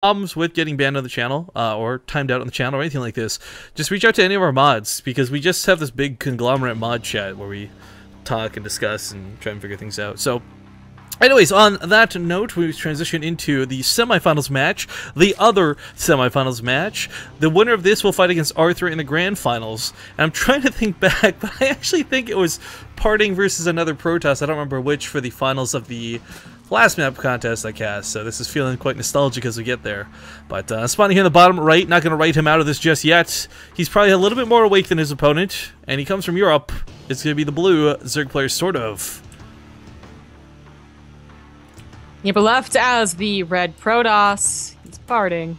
problems with getting banned on the channel or timed out on the channel or anything like this, just reach out to any of our mods, because we just have this big conglomerate mod chat where we talk and discuss and try and figure things out. So anyways, on that note, we transition into the semifinals match, the other semifinals match. The winner of this will fight against Arthur in the grand finals. And I'm trying to think back, but I actually think it was PartinG versus another Protoss. I don't remember which for the finals of the last map contest I cast, so this is feeling quite nostalgic as we get there. But spawning here in the bottom right, not going to write him out of this just yet. He's probably a little bit more awake than his opponent, and he comes from Europe. It's going to be the blue Zerg player, SortOf. Yeah, but left as the red Protoss, it's PartinG.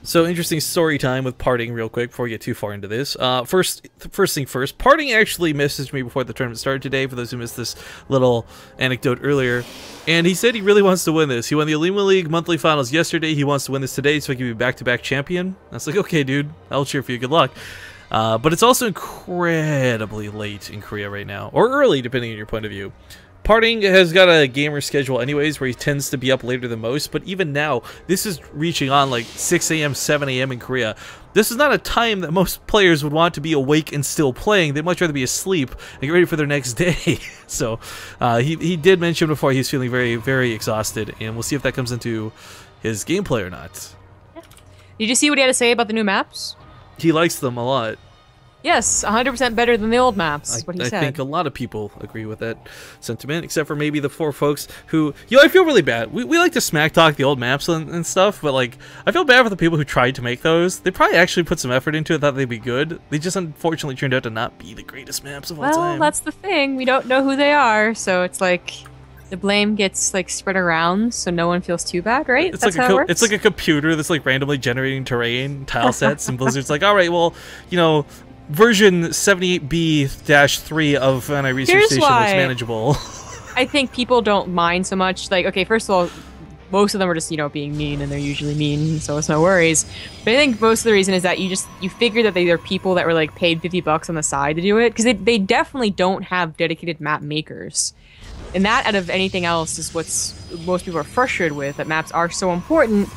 So interesting story time with PartinG real quick before we get too far into this. First thing first, PartinG actually messaged me before the tournament started today, for those who missed this little anecdote earlier, and he said he really wants to win this. He won the Alima League monthly finals yesterday, he wants to win this today so he can be back-to-back champion. I was like, okay dude, I'll cheer for you, good luck. But it's also incredibly late in Korea right now, or early depending on your point of view. PartinG has got a gamer schedule anyways where he tends to be up later than most, but even now, this is reaching on like 6 a.m., 7 a.m. in Korea. This is not a time that most players would want to be awake and still playing. They'd much rather be asleep and get ready for their next day. So he did mention before he's feeling very, very exhausted, and we'll see if that comes into his gameplay or not. Did you see what he had to say about the new maps? He likes them a lot. Yes, 100% better than the old maps, is what he said. I think a lot of people agree with that sentiment, except for maybe the 4 folks who, I feel really bad. We like to smack talk the old maps and stuff, but like, I feel bad for the people who tried to make those. They probably actually put some effort into it, thought they'd be good. They just unfortunately turned out to not be the greatest maps of all time. Well, that's the thing. We don't know who they are, so it's like the blame gets like spread around, so no one feels too bad, right? It's that's like how it works? It's like a computer that's like randomly generating terrain, tile sets, and Blizzard's like, all right, well, version 78B-3 of NI Research Station looks manageable. I think people don't mind so much. Like, okay, first of all, most of them are just, being mean, and they're usually mean, so it's no worries. But I think most of the reason is that you figure that they're people that were like paid $50 on the side to do it, because they definitely don't have dedicated map makers. And that, out of anything else, is what's most people are frustrated with, that maps are so important,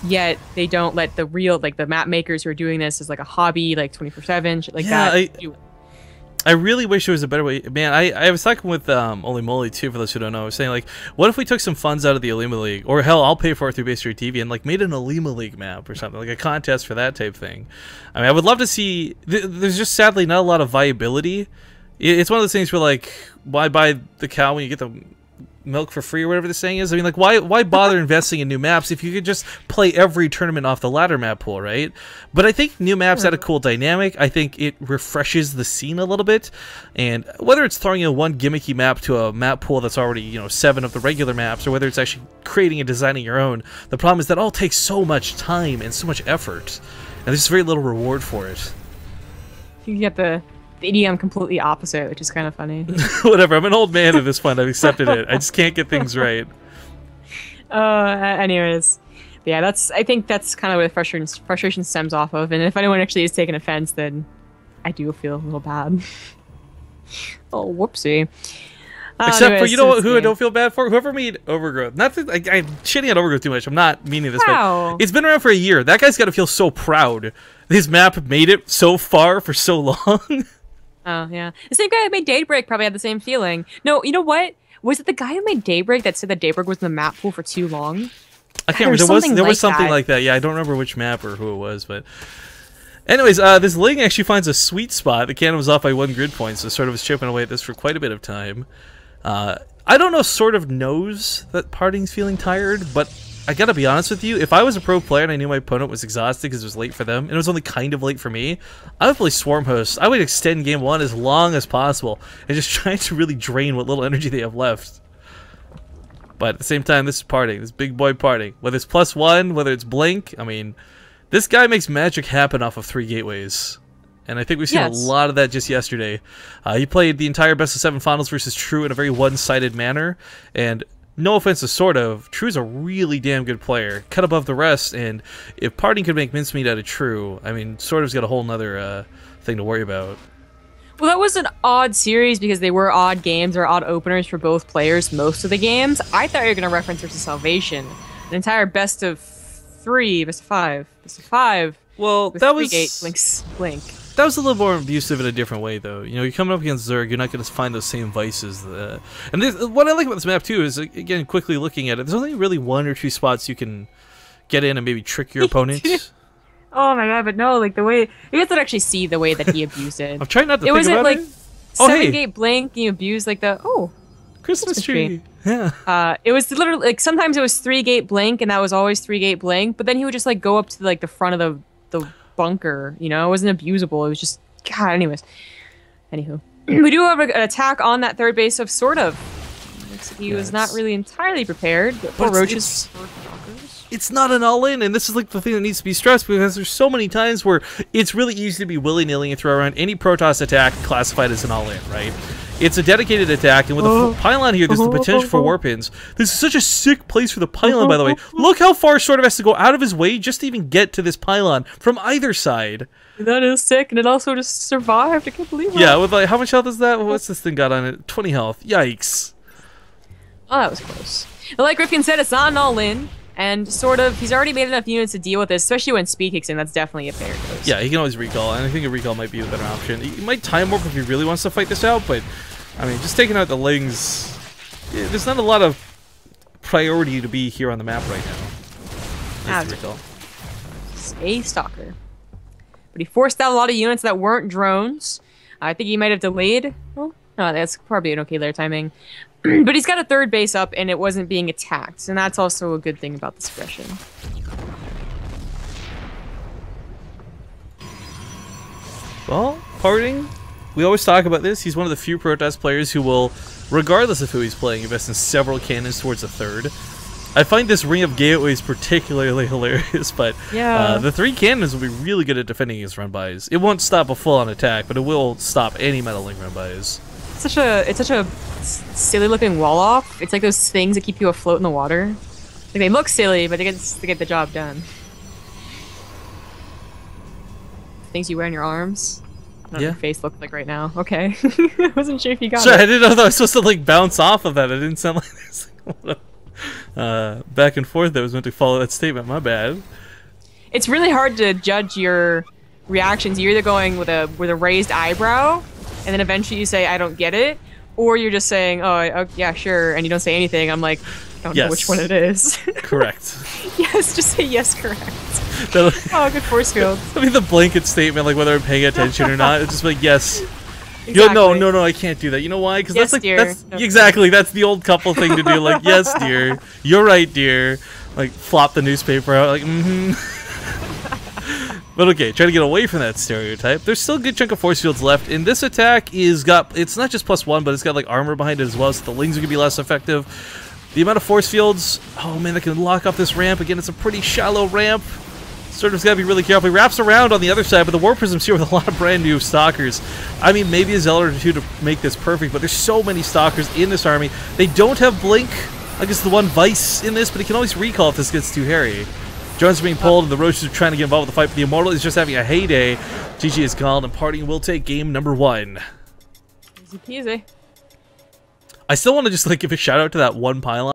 yet they don't let the real, like, the map makers who are doing this as like a hobby, like 24/7, shit like that. I really wish there was a better way. Man, I was talking with Oli Moly too, for those who don't know. I was saying, like, what if we took some funds out of the Alima League, or hell, I'll pay for it through Base Street TV, and like made an Alima League map or something, like a contest for that type thing. I mean, I would love to see. There's just sadly not a lot of viability. It's one of those things where, like, why buy the cow when you get the milk for free, or whatever the saying is. I mean, like, why bother investing in new maps if you could just play every tournament off the ladder map pool, right? But I think new maps add a cool dynamic. I think it refreshes the scene a little bit, and whether it's throwing in one gimmicky map to a map pool that's already 7 of the regular maps, or whether it's actually creating and designing your own, the problem is that all takes so much time and so much effort, and there's very little reward for it. You get the idiom completely opposite, which is kind of funny. Whatever, I'm an old man at this point. I've accepted it. I just can't get things right. Anyways, yeah, I think that's kind of where the frustration stems off of. And if anyone actually is taking offense, then I do feel a little bad. Oh, whoopsie. Except for, who I don't feel bad for? Whoever made Overgrowth. Not that I'm shitting on Overgrowth too much. I'm not meaning this, but it's been around for a year. That guy's got to feel so proud. His map made it so far for so long. Oh, yeah. The same guy who made Daybreak probably had the same feeling. No, you know what? Was it the guy who made Daybreak that said that Daybreak was in the map pool for too long? I can't remember. There was something like that. Yeah, I don't remember which map or who it was, but anyways, this Ling actually finds a sweet spot. The cannon was off by 1 grid point, so sort of was chipping away at this for quite a bit of time. I don't know, sort of knows that PartinG's feeling tired, but I gotta be honest with you, if I was a pro player and I knew my opponent was exhausted because it was late for them, and it was only kind of late for me, I would play Swarm Host. I would extend game 1 as long as possible, and just try to really drain what little energy they have left. But at the same time, this is PartinG, this big boy PartinG. Whether it's +1, whether it's Blink, I mean, this guy makes magic happen off of 3 gateways. And I think we've seen a lot of that just yesterday. He played the entire best of 7 finals versus True in a very one-sided manner, and no offense to SortOf, True's a really damn good player, cut above the rest, and if PartinG could make mincemeat out of True, I mean, SortOf's got a whole nother thing to worry about. Well, that was an odd series because they were odd games or odd openers for both players most of the games. I thought you were going to reference versus Salvation, an entire best of 3, best of 5, best of 5. Well, with that was 3-gate blinks, blink. That was a little more abusive in a different way, though. You know, you're coming up against Zerg, you're not going to find those same vices. And what I like about this map, too, is, again, quickly looking at it, there's only really 1 or 2 spots you can get in and maybe trick your opponents. Oh my god, but no, like the way... You have to actually see the way that he abused it. I'm trying not to think about it. It wasn't like 7-gate blink, he abused like the... Oh, Christmas tree. Yeah. It was literally, like, sometimes it was 3-gate blink, and that was always 3-gate blink, but then he would just, like, go up to, like, the front of the bunker, you know? It wasn't abusable, it was just... God, anyways. Anywho. We do have an attack on that third base of SortOf. He was not really entirely prepared, but poor Roaches... It's not an all-in, and this is like the thing that needs to be stressed, because there's so many times where it's really easy to be willy-nilly and throw around any Protoss attack classified as an all-in, right? It's a dedicated attack, and with a pylon here, there's the potential for warpins. This is such a sick place for the pylon, by the way. Look how far SortOf has to go out of his way just to even get to this pylon from either side. That is sick, and it also just survived. I can't believe it. Yeah, with like, how much health is that? What's this thing got on it? 20 health. Yikes. Oh, that was close. But like Rifkin said, it's not an all-in. And SortOf, he's already made enough units to deal with this, especially when speed kicks in. That's definitely a fair dose. Yeah, he can always recall, and I think a recall might be a better option. He might time warp if he really wants to fight this out, but I mean, just taking out the Lings, there's not a lot of priority to be here on the map right now. Recall. A stalker, but he forced out a lot of units that weren't drones. I think he might have delayed. Well, no, that's probably an okay layer timing. But he's got a third base up, and it wasn't being attacked, and that's also a good thing about this aggression. Well, PartinG, we always talk about this. He's one of the few Protoss players who will, regardless of who he's playing, invest in several cannons towards a third. I find this Ring of Gateways particularly hilarious, but yeah. The 3 cannons will be really good at defending against run-bys. It won't stop a full-on attack, but it will stop any meddling run-bys. It's such a silly looking wall off. It's like those things that keep you afloat in the water. Like they look silly, but they get the job done. Things you wear on your arms. I don't know what your face looked like right now. Okay. I wasn't sure if you got it. I didn't know that I was supposed to like bounce off of that. It didn't sound like this. Back and forth that was meant to follow that statement. My bad. It's really hard to judge your reactions. You're either going with a raised eyebrow, and then eventually you say, I don't get it, or you're just saying, oh yeah, sure, and you don't say anything. I'm like, I don't know which one it is. Correct. Yes, just say yes, correct. Oh, good force field. That'll be the blanket statement, like whether I'm paying attention or not. It's just like, yes. Exactly. No, I can't do that. You know why? Because yes, that's like, dear. Exactly, that's the old couple thing to do. Like, yes, dear. You're right, dear. Like, flop the newspaper out, like, But okay, try to get away from that stereotype. There's still a good chunk of force fields left, and this attack it's not just +1, but it's got like armor behind it as well, so the Lings are gonna be less effective. The amount of force fields, oh man, that can lock off this ramp. Again, it's a pretty shallow ramp. SortOf's gotta be really careful. He wraps around on the other side, but the War Prism's here with a lot of brand new Stalkers. I mean, maybe a Zealot or 2 to make this perfect, but there's so many Stalkers in this army. They don't have Blink. I guess the one Vice in this, but he can always recall if this gets too hairy. Drones are being pulled, and the Roaches are trying to get involved with the fight, but the Immortal is just having a heyday. GG is called, and PartinG will take game number 1. Easy peasy. I still want to just like give a shout out to that one pylon.